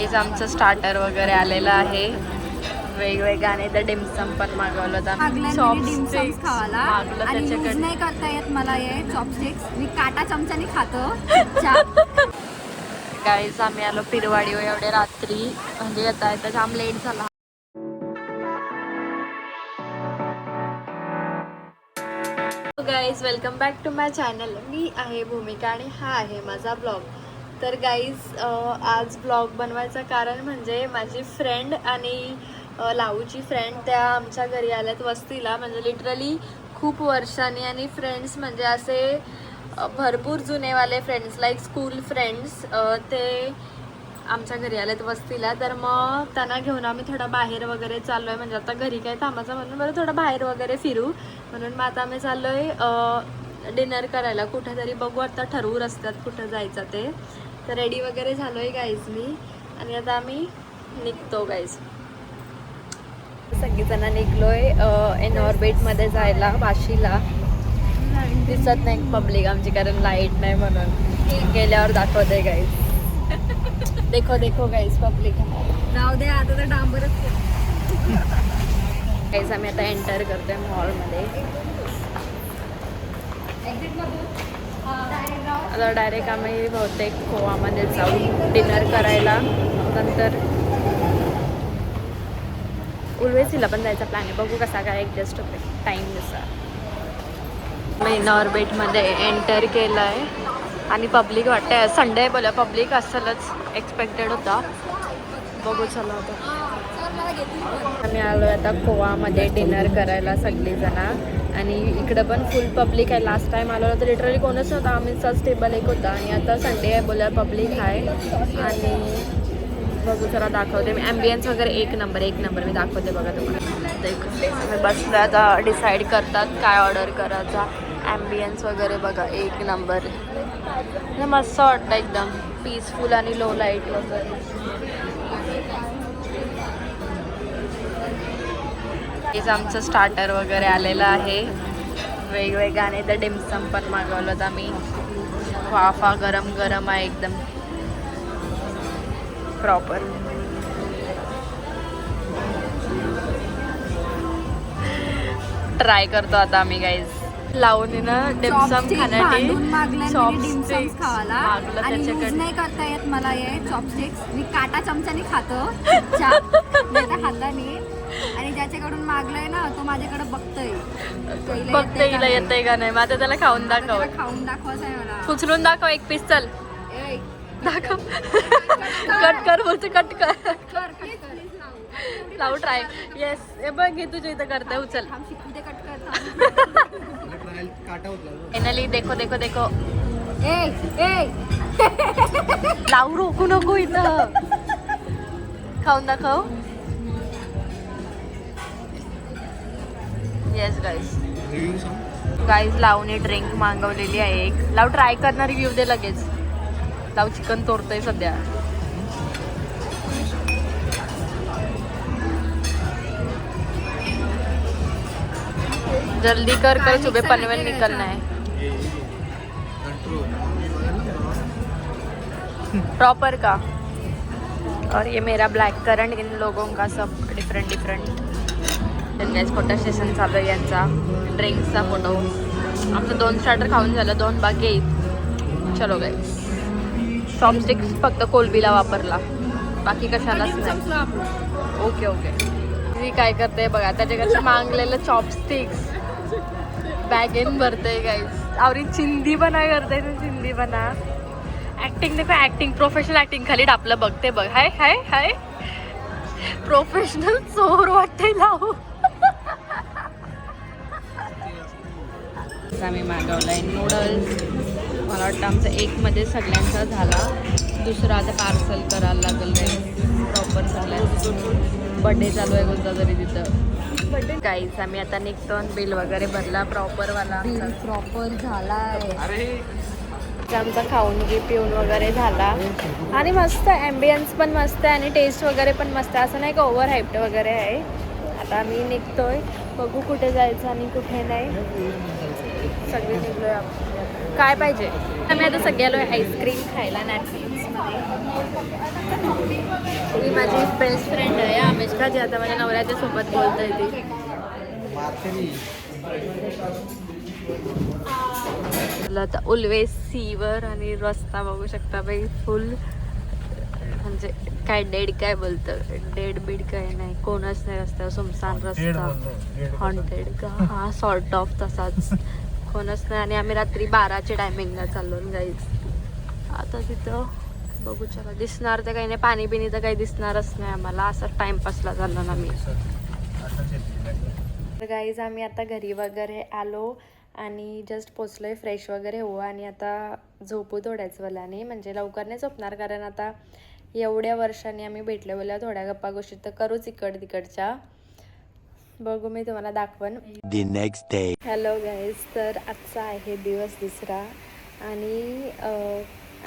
हेच आमचं स्टार्टर वगैरे आलेलं आहे. वेगवेगळ्या आणि तर डिमसम पण मागवलं होतं. डिमसम्स खावाला आणि यूज नाही करता येत मला हे चॉपस्टिक्स. मी काटा चमच्याने खातो. गाईज आम्ही आलो पिरवाडी एवढे रात्री, म्हणजे येता येता जाम लेट झाला. Guys welcome back to my channel. मी आहे भूमिका आणि हा आहे माझा ब्लॉग. तर गाईज आज ब्लॉग बनवायचं कारण म्हणजे माझी फ्रेंड आणि लाऊची फ्रेंड त्या आमच्या घरी आल्यात वस्तीला. म्हणजे लिटरली खूप वर्षांनी, आणि फ्रेंड्स म्हणजे असे भरपूर जुनेवाले फ्रेंड्स लाईक स्कूल फ्रेंड्स ते आमच्या घरी आलेत वस्तीला. तर मग त्यांना घेऊन आम्ही थोडा बाहेर वगैरे चाललो आहे. म्हणजे आता घरी काय थांबायचं म्हणून बरं थोडं बाहेर वगैरे फिरू म्हणून. मग आता आम्ही चाललो आहे डिनर करायला कुठेतरी. बघू आता ठरवू रस्त्यात कुठं जायचं ते. तर रेडी वगैरे झालो आहे गाईज मी, आणि आता आम्ही निघतो गाईज. सगळीजणं निघलो आहे इनऑर्बिटमध्ये जायला वाशीला. दिसत नाही पब्लिक आमची कारण लाईट नाही म्हणून. गेल्यावर दाखवते गाईज. देखो देखो गाईज पब्लिक. जाऊ दे आता तर डांबरच. गाईज आम्ही आता एंटर करतोय मॉलमध्ये. आता डायरेक्ट आम्ही बहुतेक गोवामध्ये जाऊ डिनर करायला. नंतर उर्वेसीला पण जायचा प्लॅन आहे. बघू कसा काय ॲडजस्ट होते टाईमनुसार. मी इनऑर्बिटमध्ये एंटर केलं आहे आणि पब्लिक वाटतं संडे बोला पब्लिक असेलच, एक्सपेक्टेड होता. बघू चला आता. आम्ही आलो आता गोवामध्ये डिनर करायला सगळीजणं, आणि इकडं पण फुल पब्लिक आहे. लास्ट टाईम आलो तर लिटरली कोणच नव्हता. आम्हीचाच टेबल एक होता, आणि आता संडे आहे बोला पब्लिक आहे. आणि बघू चला दाखवते मी ॲम्बियन्स वगैरे. एक नंबर मी दाखवते बघा तुम्हाला. देखो बसलं आता डिसाईड करतात काय ऑर्डर करायचा. ॲम्बियन्स वगैरे बघा एक नंबर. मस्त वाटतं एकदम पीसफुल आणि लो लाईट वगैरे. हेच आमचं स्टार्टर वगैरे आलेलं आहे. वेगवेगळ्या आणि तर डिमसम पण मागवलं होतं आम्ही. वाफा गरम गरम आहे एकदम प्रॉपर. ट्राय करतो आता आम्ही गाईज. लावून ना डिमसम खाण्यासाठी डिमसम्स खावाला आणि यूज नाही करता येत मला हे चॉपस्टिक्स. मी काटा चमच्याने खातो हाताने. आणि ज्याच्याकडून मागलंय ना तो माझ्याकडे बघतोय हिला येतंय का नाही. माझं त्याला खाऊन दाखव. खाऊन दाखवायचं आहे मला. उचलून दाखव एक पीस. चल दाखव. कट कर बोलते. कट कर. लावू ट्राय. येस हे बघ हे तुझ्या इथं करते. उचल. फायनली देखो देखो देखो. लावू रोखू नको इथं. खाऊन दाखव. येस गाईज लावून ड्रिंक मागवलेली आहे एक. लाव ट्राय करणार. रिव्ह्यू दे लगेच. लाव चिकन तोडतोय सध्या. जल्दी कर कर सुबह पनवेल निकलना है. प्रॉपर का. और ये मेरा ब्लैक करंट. इन लोगों का सब डिफरेंट. फोटो सेशन चालू आहे यांचा. ड्रिंक्सचा फोटो. आमचं 2 स्टार्टर खाऊन झालं, 2 बाकी आहेत. चलो गाईस. चॉपस्टिक्स फक्त कोलबीला वापरला, बाकी कशालाच नाही. ओके मी काय करते बघा. त्याच्याकडचं मागलेलं चॉपस्टिक्स बॅगेन भरते गाईस. आवरी चिंदी बना करते. चिंदी बना ॲक्टिंग देखो. ॲक्टिंग प्रोफेशनल ॲक्टिंग खाली आपलं बघते बघ. हाय हाय हाय प्रोफेशनल चोर वाटते. लावू आम्ही मागवलाय नूडल्स. मला वाटतं आमचं एकमध्ये सगळ्यांचा झाला. दुसरा आता पार्सल करायला लागेल काय प्रॉपर. सगळ्यांचं बड्डे चालू आहे कोणता तरी तिथं. बड्डे गाईस आम्ही आता निघतो. बिल वगैरे भरला प्रॉपरवाला. प्रॉपर झालाय. आमचा खाऊन पिऊन वगैरे झाला. आणि मस्त ॲम्बियन्स पण मस्त आहे आणि टेस्ट वगैरे पण मस्त आहे. असं नाही का ओव्हर हाईप्ड वगैरे आहे. आता मी निघतोय. बघू कुठे जायचं आणि कुठे नाही. सगळे निघलोय. काय पाहिजे. आम्ही आता सगळे आलो आईस्क्रीम खायला. नॅटफ्लिक्स ही माझी बेस्ट फ्रेंड आहे अमेशका, जी आता माझ्या नवऱ्याच्या सोबत बोलते ती. आता उल्वे सीवर आणि रस्ता बघू शकता बाई, फुल म्हणजे काय डेड काय बोलतं, डेड बीड काय नाही, कोणच नाही रस्त्यावर, सुमसान रस्ता, हॉन्टेड का हा सॉर्ट ऑफ तसाच, कोणच नाही. आणि आम्ही रात्री 12च्या टायमिंगला चाललो गाईज. आता तिथं बघू चला दिसणार तर काही नाही, पाणी बिणी तर काही दिसणारच नाही आम्हाला, असं टाइमपासला झालं ना मी. तर गाईज आम्ही आता घरी वगैरे आलो आणि जस्ट पोचलोय, फ्रेश वगैरे हो आणि आता झोपू थोड्याच वेळाने, म्हणजे लवकर नाही झोपणार कारण आता एवढ्या वर्षांनी आम्ही भेटलो बोला, थोड्या गप्पा गोष्टी तर करूच इकड तिकडच्या. बघू मी तुम्हाला दाखवन. हॅलो गाईज, तर आजचा आहे दिवस दुसरा आणि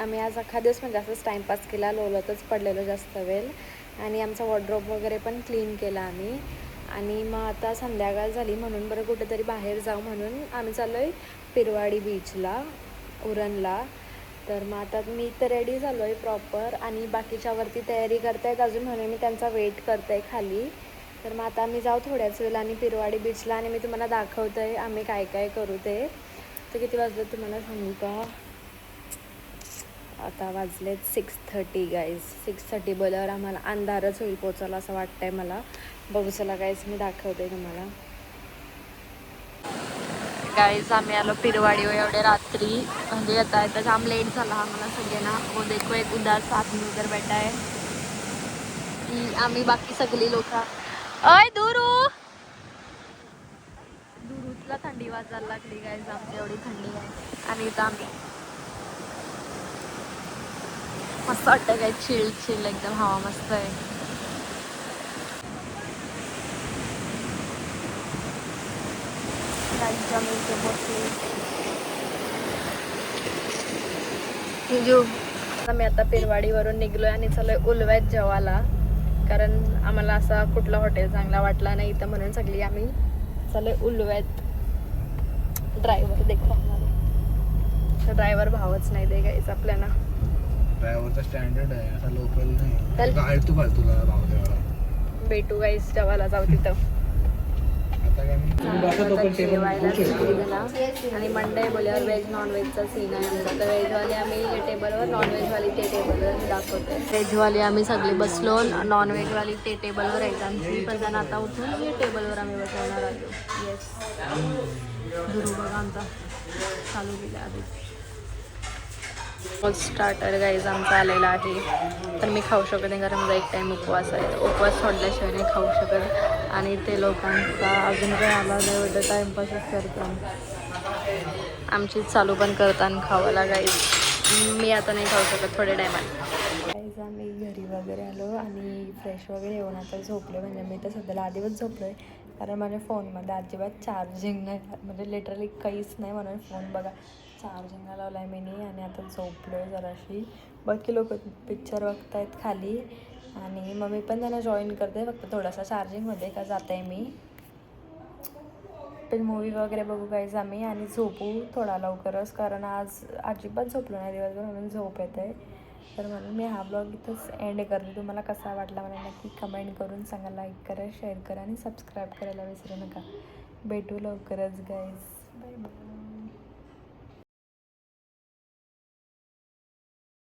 आम्ही आज अख्खा दिवस म्हणजे असंच टाईमपास केला, लोलतच पडलेलो जास्त वेळ आणि आमचा वॉर्डरोब वगैरे पण क्लीन केला आम्ही. आणि मग आता संध्याकाळ झाली म्हणून बरं कुठेतरी बाहेर जाऊ म्हणून आम्ही चाललो आहे पिरवाडी बीचला, उरणला. तर मग आता मी तर रेडी झालो आहे प्रॉपर आणि बाकीच्यावरती तयारी करतायत अजून, म्हणून मी त्यांचा वेट करते आहे खाली. तर मग आता आम्ही जाऊ थोड्याच वेळेला आणि पिरवाडी बीचला आणि मी तुम्हाला दाखवते आहे आम्ही काय काय करू ते. तर किती वाजलं तुम्हाला सांगू का, आता वाजलेत 6:30 गाईज. 6:30 बोलावर आम्हाला अंधारच होईल पोचायला असं वाटतंय मला. बघू चला गाईज मी दाखवते तुम्हाला. गाईज आम्ही आलो पिरवाडी एवढे रात्री, म्हणजे आता येता जाम लेट झाला आम्हाला सगळ्यांना. वो देखो एक उदास आदमी उधर बैठा है की आम्ही बाकी सगळी लोक. अय दुरू दुरूतला थंडी वाजायला लागली गाईज, आमची एवढी थंडी आहे. आणि इथं आम्ही मस्त वाटतं काय, चिल चिल एकदम, हवा मस्त आहे. आम्ही आता पिरवाडीवरून निघलोय आणि चाललोय उल्व्यात जेवायला, कारण आम्हाला असा कुठला हॉटेल चांगला वाटला नाही तर म्हणून सगळी आम्ही चाललोय उल्व्यात. ड्रायव्हर देखो आम्हाला, ड्रायव्हर भावच नाही दे गाईच आपल्याला. ड्रायव्हरचा स्टँडर्ड आहे, असा लोकल नाही. आलतू फालतूला भाव द्यावा. भेटू गाईस, जेवायला जाऊ तिथं. जेवायला आणि मंडे बोलल्यावर व्हेज नॉन व्हेजचा सीन आहे आमचा. तर व्हेजवाले आम्ही या टेबलवर, नॉन व्हेजवाली ते टेबलवर दाखवते. व्हेजवाली आम्ही सगळे बसलो, नॉन व्हेजवाली ते टेबलवर यायचं आमची, पण त्यांना आता उठून या टेबलवर आम्ही बसवणार आलो. येस, गुरु बघा आमचा चालू केला आधी. स्टार्टर गाईज आमचा आलेला आहे, पण मी खाऊ शकत नाही कारण माझा एक टाईम उपवास आहे. उपवास सोडल्याशिवाय नाही खाऊ शकत. आणि ते लोकांचा अजून काही आला नाही एवढं टाईमपासच करतात, आमची चालू पण करताना खावायला गाईज. मी आता नाही खाऊ शकत थोड्या टायमात. गाईज आम्ही घरी वगैरे आलो आणि फ्रेश वगैरे येऊन आता झोपलो. म्हणजे मी तर सध्याला आधीच झोपलो आहे कारण माझ्या फोनमध्ये अजिबात चार्जिंग नाही, म्हणजे लिटरली काहीच नाही, म्हणून फोन बघा चार्जिंगला लावला आहे मी आणि आता झोपलो आहे जराशी. बाकी लोक पिक्चर बघतायत खाली आणि मग मी पण त्यांना जॉईन करते, फक्त थोडासा चार्जिंगमध्ये का जात आहे मी. पण मूवी वगैरे बघू गाईज आम्ही आणि झोपू थोडा लवकरच, कारण आज अजिबात झोपलो नाही दिवसभर म्हणून झोप येत आहे. तर म्हणून मी हा ब्लॉग इथंच एंड करते. तुम्हाला कसा वाटला मला नक्की कमेंट करून सांगा, लाईक करा, शेअर करा आणि सबस्क्राईब करायला विसरू नका. भेटू लवकरच गाईज, बाय बाय.